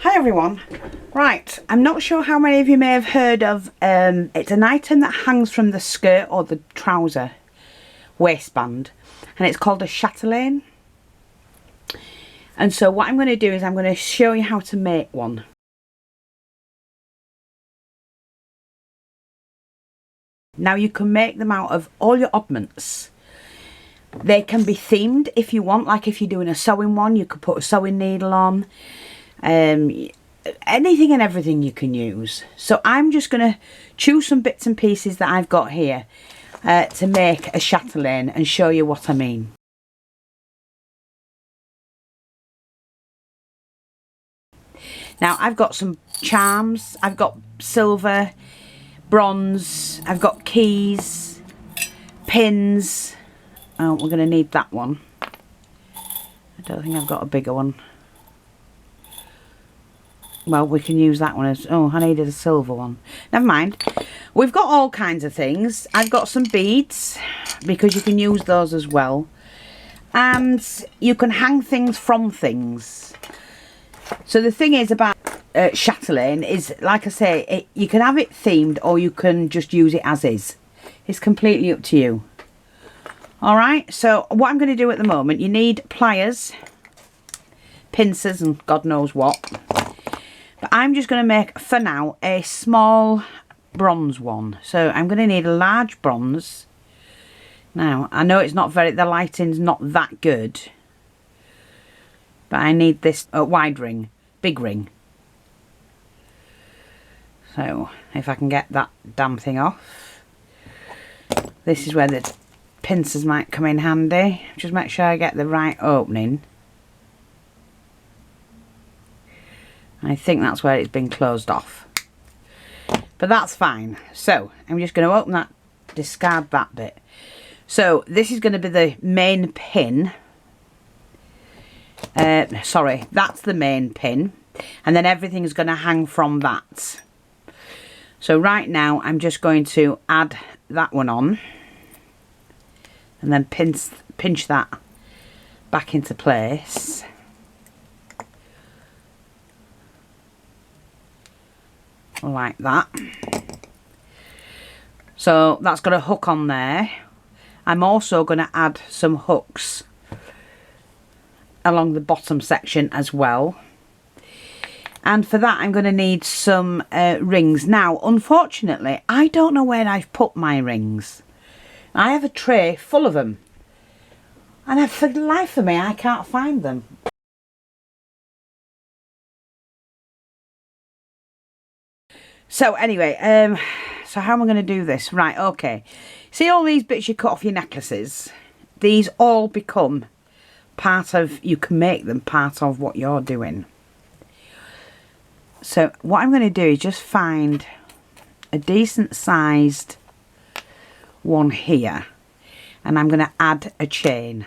Hi everyone. Right, I'm not sure how many of you may have heard of, it's an item that hangs from the skirt or the trouser waistband, and it's called a chatelain. And so what I'm going to do is I'm going to show you how to make one. Now you can make them out of all your oddments. They can be themed if you want, like if you're doing a sewing one, you could put a sewing needle on. Anything and everything you can use. So I'm just going to choose some bits and pieces that I've got here to make a chatelain and show you what I mean. Now I've got some charms, I've got silver, bronze, I've got keys, pins. Oh, we're going to need that one. I don't think I've got a bigger one. Well, we can use that one as... Oh, I needed a silver one. Never mind. We've got all kinds of things. I've got some beads, because you can use those as well. And you can hang things from things. So the thing is about chatelain is, like I say, you can have it themed or you can just use it as is. It's completely up to you. Alright, so what I'm going to do at the moment, you need pliers, pincers and God knows what. But I'm just going to make, for now, a small bronze one. So I'm going to need a large bronze. Now, I know it's not very, the lighting's not that good. But I need this wide ring, big ring. So, if I can get that damn thing off. This is where the pincers might come in handy. Just make sure I get the right opening. I think that's where it's been closed off. But that's fine. So, I'm just going to open that, discard that bit. So, this is going to be the main pin. Sorry, that's the main pin. And then everything is going to hang from that. So, right now, I'm just going to add that one on. And then pinch that back into place. Like that. So that's got a hook on there. I'm also going to add some hooks along the bottom section as well. And for that I'm going to need some rings. Now unfortunately I don't know where I've put my rings. I have a tray full of them. And for the life of me I can't find them. So anyway, so how am I going to do this? Right, okay. See all these bits you cut off your necklaces? These all become part of, you can make them part of what you're doing. So what I'm going to do is just find a decent sized one here. And I'm going to add a chain.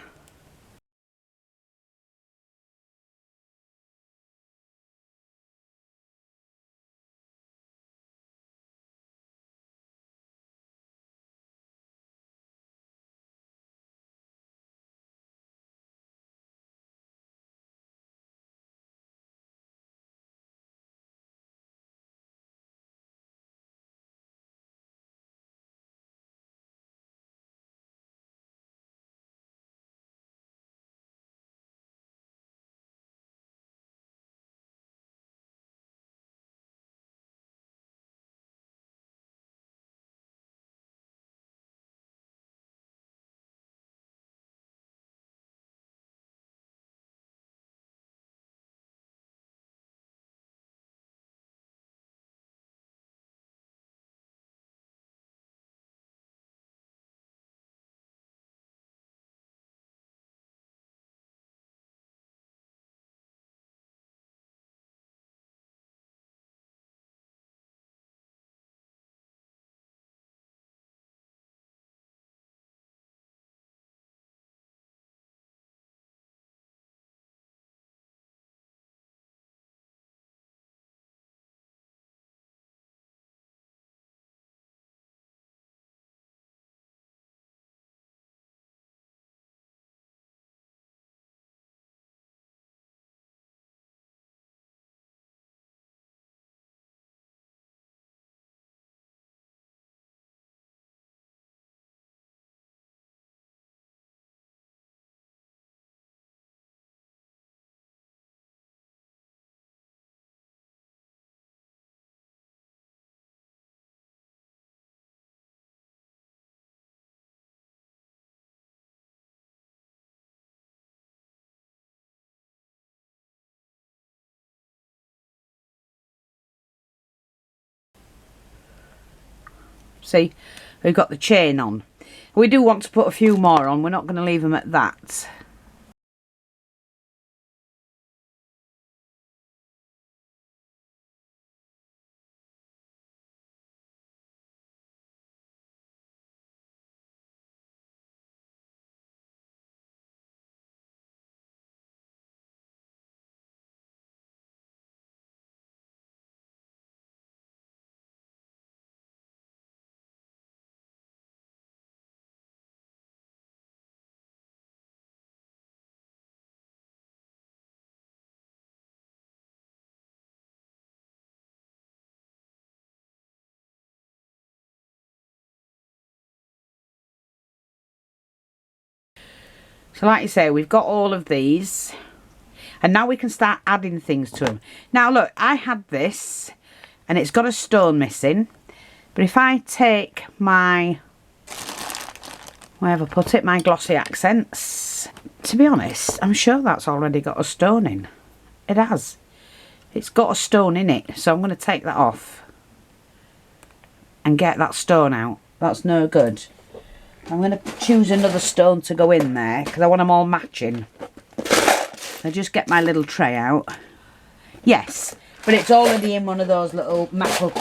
See, we've got the chain on. We do want to put a few more on. We're not going to leave them at that. So like you say, we've got all of these. And now we can start adding things to them. Now look, I had this and it's got a stone missing. But if I take my, where have I put it? My glossy accents. To be honest, I'm sure that's already got a stone in. It has. It's got a stone in it. So I'm going to take that off. And get that stone out. That's no good. I'm going to choose another stone to go in there. Because I want them all matching. I just get my little tray out. Yes, but it's already in one of those little metal,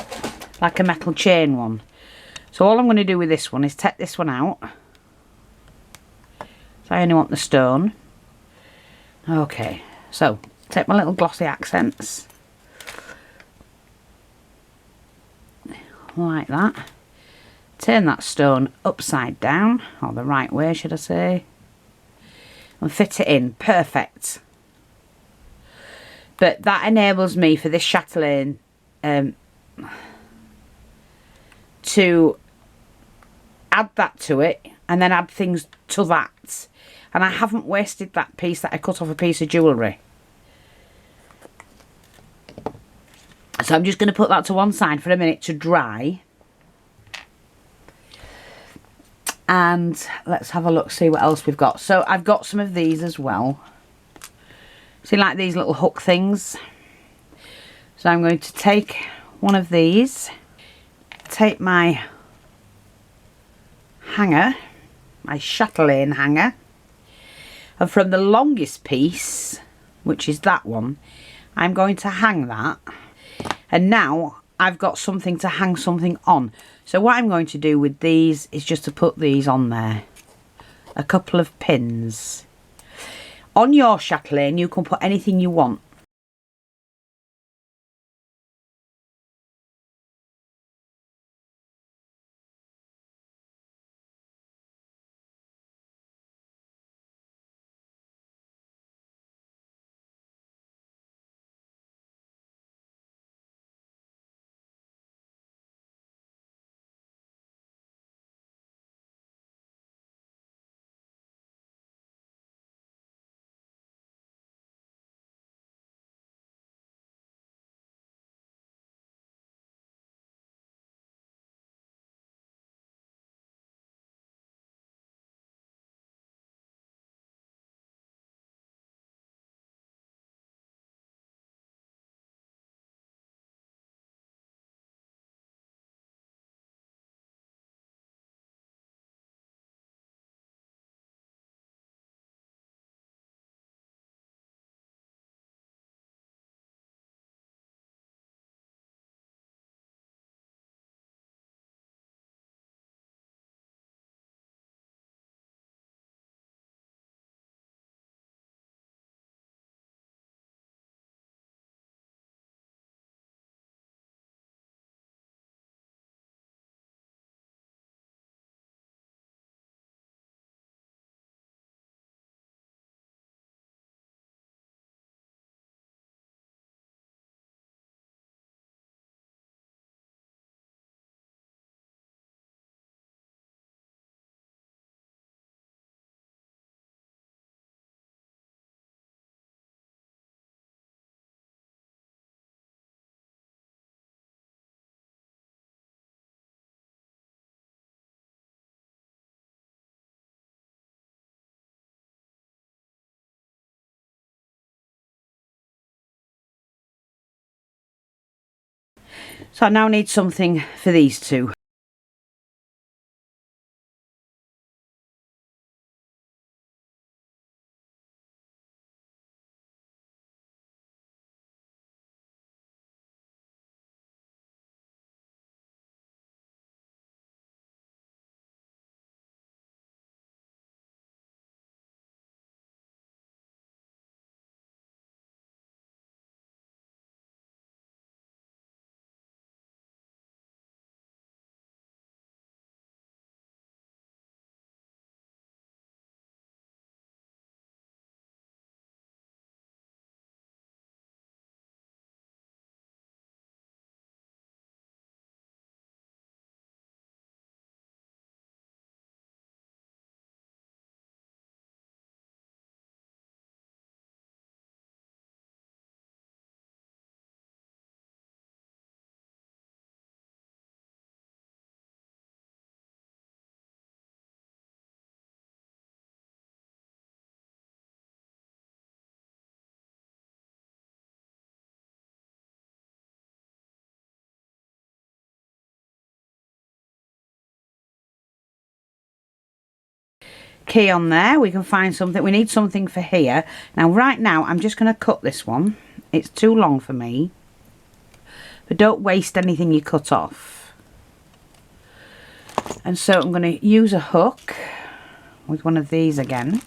like a metal chain one. So all I'm going to do with this one is take this one out. So I only want the stone. Okay, so take my little glossy accents. Like that. Turn that stone upside down, or the right way should I say. And fit it in. Perfect. But that enables me for this chatelain to add that to it and then add things to that. And I haven't wasted that piece that I cut off a piece of jewellery. So I'm just going to put that to one side for a minute to dry. And let's have a look, see what else we've got. So I've got some of these as well. See, like these little hook things. So I'm going to take one of these, take my hanger, my chatelain hanger, and from the longest piece, which is that one, I'm going to hang that. And now I've got something to hang something on. So what I'm going to do with these is just to put these on there. A couple of pins. On your chatelain, you can put anything you want. So I now need something for these two. key on there. We can find something. We need something for here. Now, right now, I'm just going to cut this one. It's too long for me. But don't waste anything you cut off. And so I'm going to use a hook with one of these again.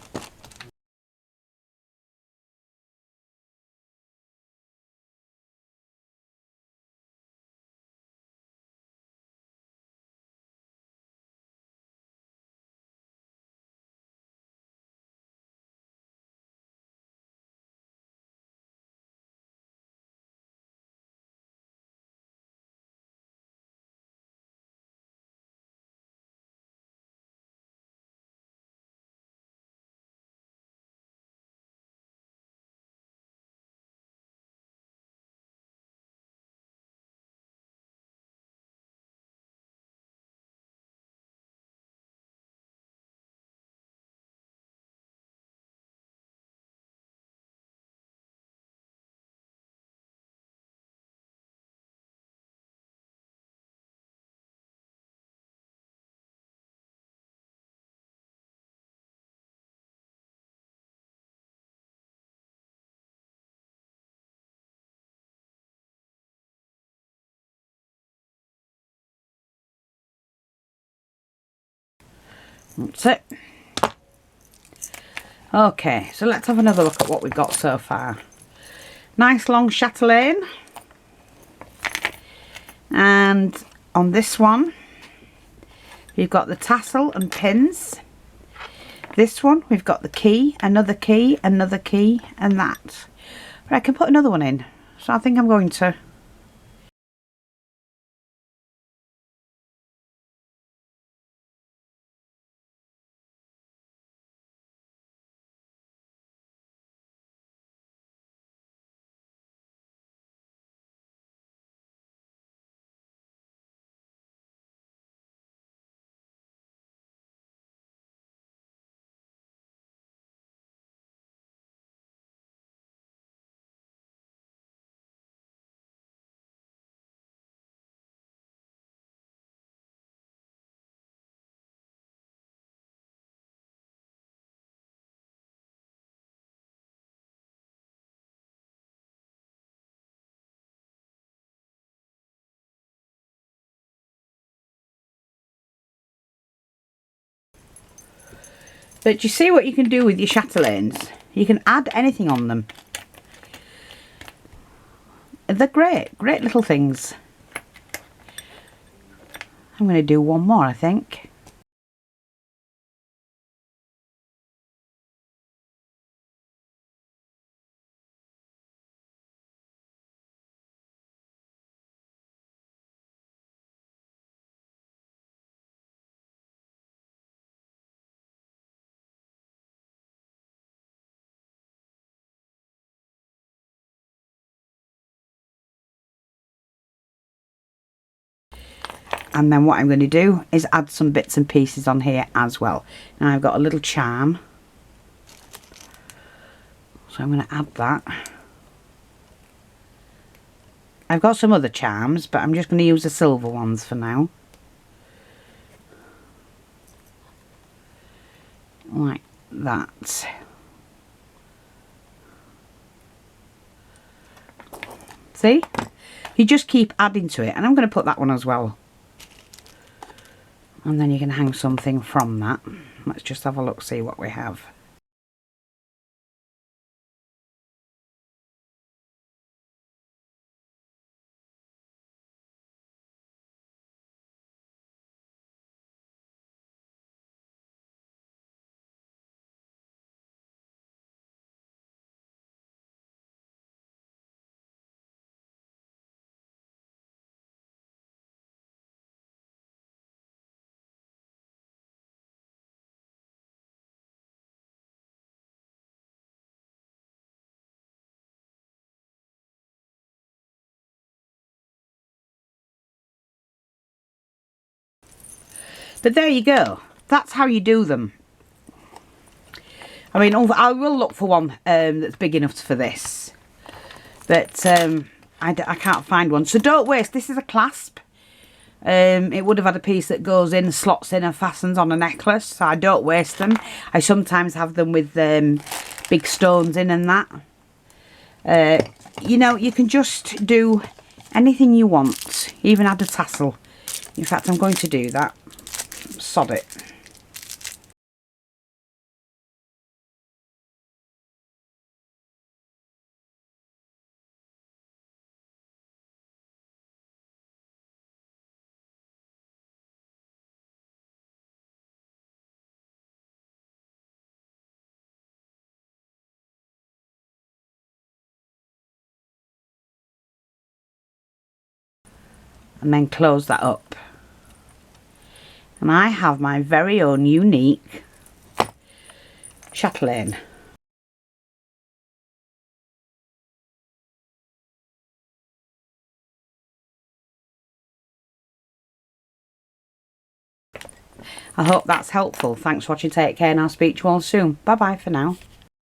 That's it. Okay, so let's have another look at what we've got so far. Nice long chatelain. And on this one, we've got the tassel and pins. This one, we've got the key, another key, and that. But I can put another one in. So I think I'm going to. But you see what you can do with your chatelains? You can add anything on them. They're great little things. I'm going to do one more, I think. And then what I'm going to do is add some bits and pieces on here as well. Now I've got a little charm. So I'm going to add that. I've got some other charms, but I'm just going to use the silver ones for now. Like that. See? You just keep adding to it. And I'm going to put that one as well. And then you can hang something from that. Let's just have a look, see what we have. But there you go. That's how you do them. I mean, I will look for one that's big enough for this. But I can't find one. So don't waste. This is a clasp. It would have had a piece that goes in, slots in and fastens on a necklace, so I don't waste them. I sometimes have them with big stones in and that. You know, you can just do anything you want, even add a tassel. In fact, I'm going to do that. Sod it. And then close that up. And I have my very own unique Chatelain. I hope that's helpful. Thanks for watching, take care, and I'll speak to you all soon. Bye bye for now.